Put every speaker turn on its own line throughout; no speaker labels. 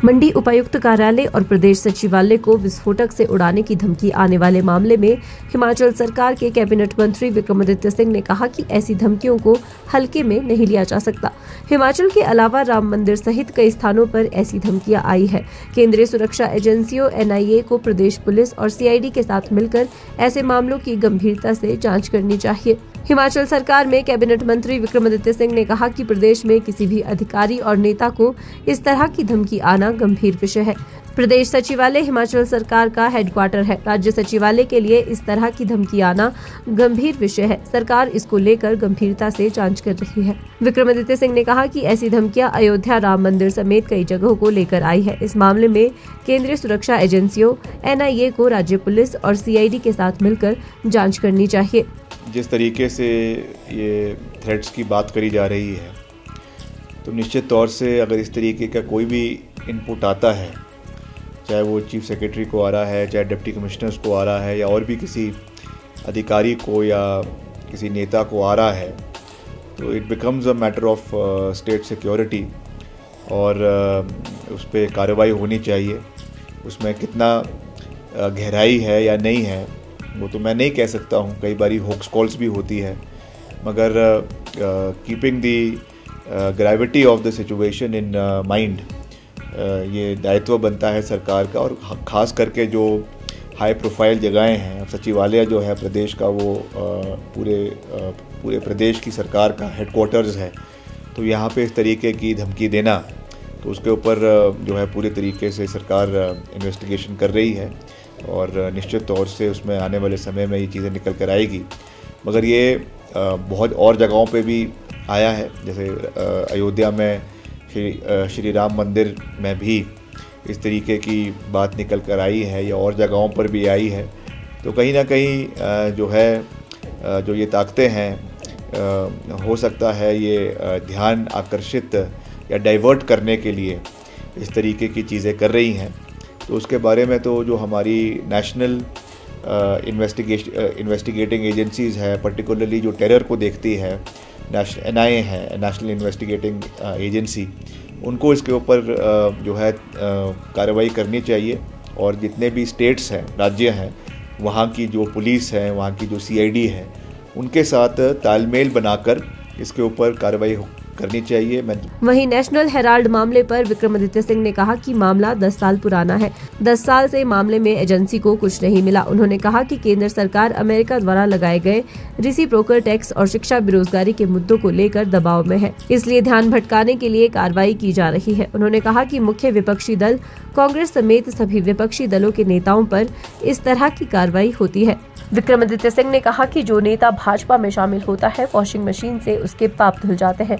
मंडी उपायुक्त कार्यालय और प्रदेश सचिवालय को विस्फोटक से उड़ाने की धमकी आने वाले मामले में हिमाचल सरकार के कैबिनेट मंत्री विक्रमादित्य सिंह ने कहा कि ऐसी धमकियों को हल्के में नहीं लिया जा सकता। हिमाचल के अलावा राम मंदिर सहित कई स्थानों पर ऐसी धमकियां आई है। केंद्रीय सुरक्षा एजेंसियों NIA को प्रदेश पुलिस और CID के साथ मिलकर ऐसे मामलों की गंभीरता से जाँच करनी चाहिए। हिमाचल सरकार में कैबिनेट मंत्री विक्रमादित्य सिंह ने कहा कि प्रदेश में किसी भी अधिकारी और नेता को इस तरह की धमकी आना गंभीर विषय है। प्रदेश सचिवालय हिमाचल सरकार का हेडक्वार्टर है। राज्य सचिवालय के लिए इस तरह की धमकी आना गंभीर विषय है। सरकार इसको लेकर गंभीरता से जांच कर रही है। विक्रमादित्य सिंह ने कहा कि ऐसी धमकियां अयोध्या राम मंदिर समेत कई जगहों को लेकर आई है। इस मामले में केंद्रीय सुरक्षा एजेंसियों NIA को राज्य पुलिस और CID के साथ मिलकर जाँच करनी चाहिए।
जिस तरीके से ये थ्रेट्स की बात करी जा रही है, तो निश्चित तौर से अगर इस तरीके का कोई भी इनपुट आता है, चाहे वो चीफ सेक्रेटरी को आ रहा है, चाहे डिप्टी कमिश्नर्स को आ रहा है, या और भी किसी अधिकारी को या किसी नेता को आ रहा है, तो it becomes a matter of state security और उस पर कार्रवाई होनी चाहिए। उसमें कितना गहराई है या नहीं है वो तो मैं नहीं कह सकता हूँ, कई बारी होक्स कॉल्स भी होती है, मगर keeping the gravity of the situation in mind, ये दायित्व बनता है सरकार का। और ख़ास करके जो हाई प्रोफाइल जगहें हैं, सचिवालय जो है प्रदेश का, वो पूरे प्रदेश की सरकार का हेडक्वार्टर्स है, तो यहाँ पे इस तरीके की धमकी देना, तो उसके ऊपर जो है पूरे तरीके से सरकार इन्वेस्टिगेशन कर रही है और निश्चित तौर से उसमें आने वाले समय में ये चीज़ें निकल कर आएगी। मगर ये बहुत और जगहों पे भी आया है, जैसे अयोध्या में श्री राम मंदिर में भी इस तरीके की बात निकल कर आई है, या और जगहों पर भी आई है। तो कहीं ना कहीं जो है जो ये ताकतें हैं, हो सकता है ये ध्यान आकर्षित या डाइवर्ट करने के लिए इस तरीके की चीज़ें कर रही हैं। तो उसके बारे में तो जो हमारी नेशनल इन्वेस्टिगेटिंग एजेंसीज़ है, पर्टिकुलरली जो टेरर को देखती है, NIA है, नेशनल इन्वेस्टिगेटिंग एजेंसी, उनको इसके ऊपर जो है कार्रवाई करनी चाहिए। और जितने भी स्टेट्स हैं, राज्य हैं, वहाँ की जो पुलिस है, वहाँ की जो CID है, उनके साथ तालमेल बनाकर इसके ऊपर कार्रवाई करनी चाहिए।
वहीं नेशनल हेराल्ड मामले पर विक्रमादित्य सिंह ने कहा कि मामला 10 साल पुराना है। 10 साल से मामले में एजेंसी को कुछ नहीं मिला। उन्होंने कहा कि केंद्र सरकार अमेरिका द्वारा लगाए गए रिसिप्रोकल टैक्स और शिक्षा बेरोजगारी के मुद्दों को लेकर दबाव में है, इसलिए ध्यान भटकाने के लिए कार्रवाई की जा रही है। उन्होंने कहा कि मुख्य विपक्षी दल कांग्रेस समेत सभी विपक्षी दलों के नेताओं पर इस तरह की कार्रवाई होती है। विक्रमादित्य सिंह ने कहा कि जो नेता भाजपा में शामिल होता है, वॉशिंग मशीन से उसके पाप धुल जाते हैं।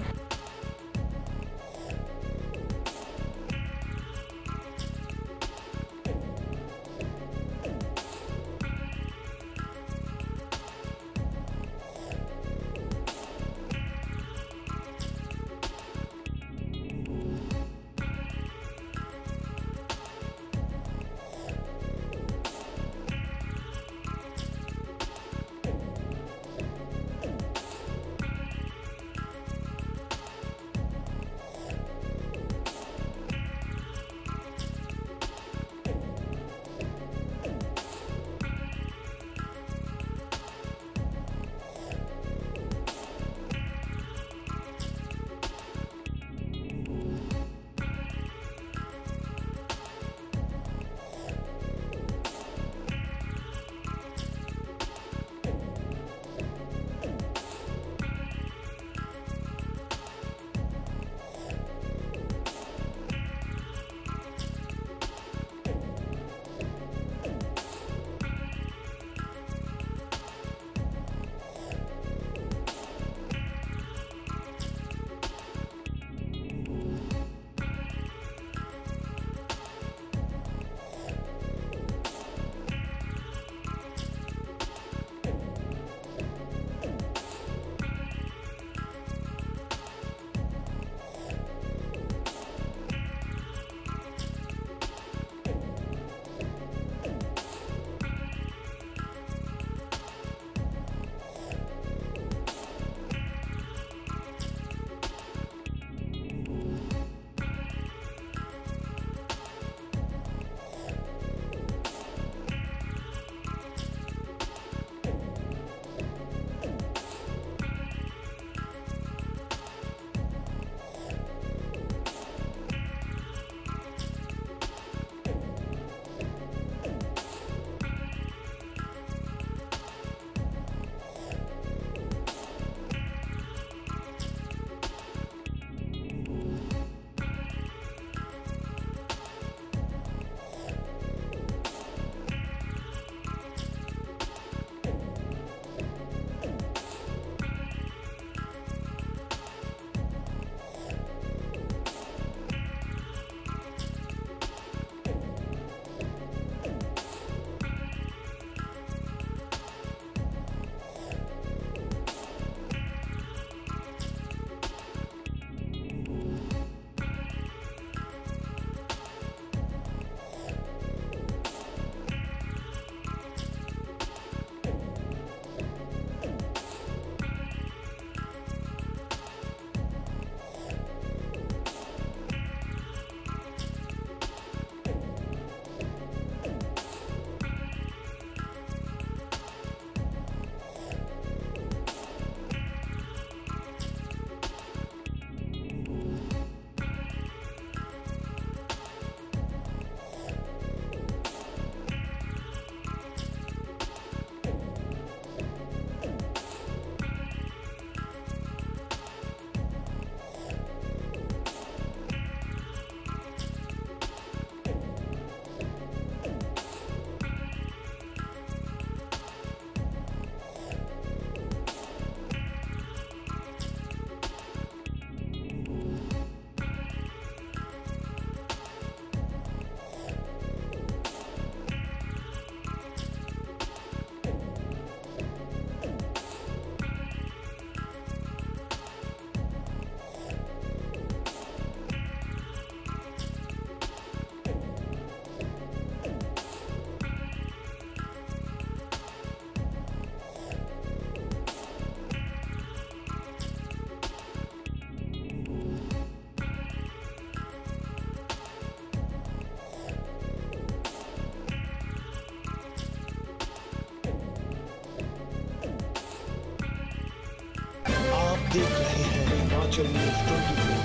हिमाचल न्यूज़ 24।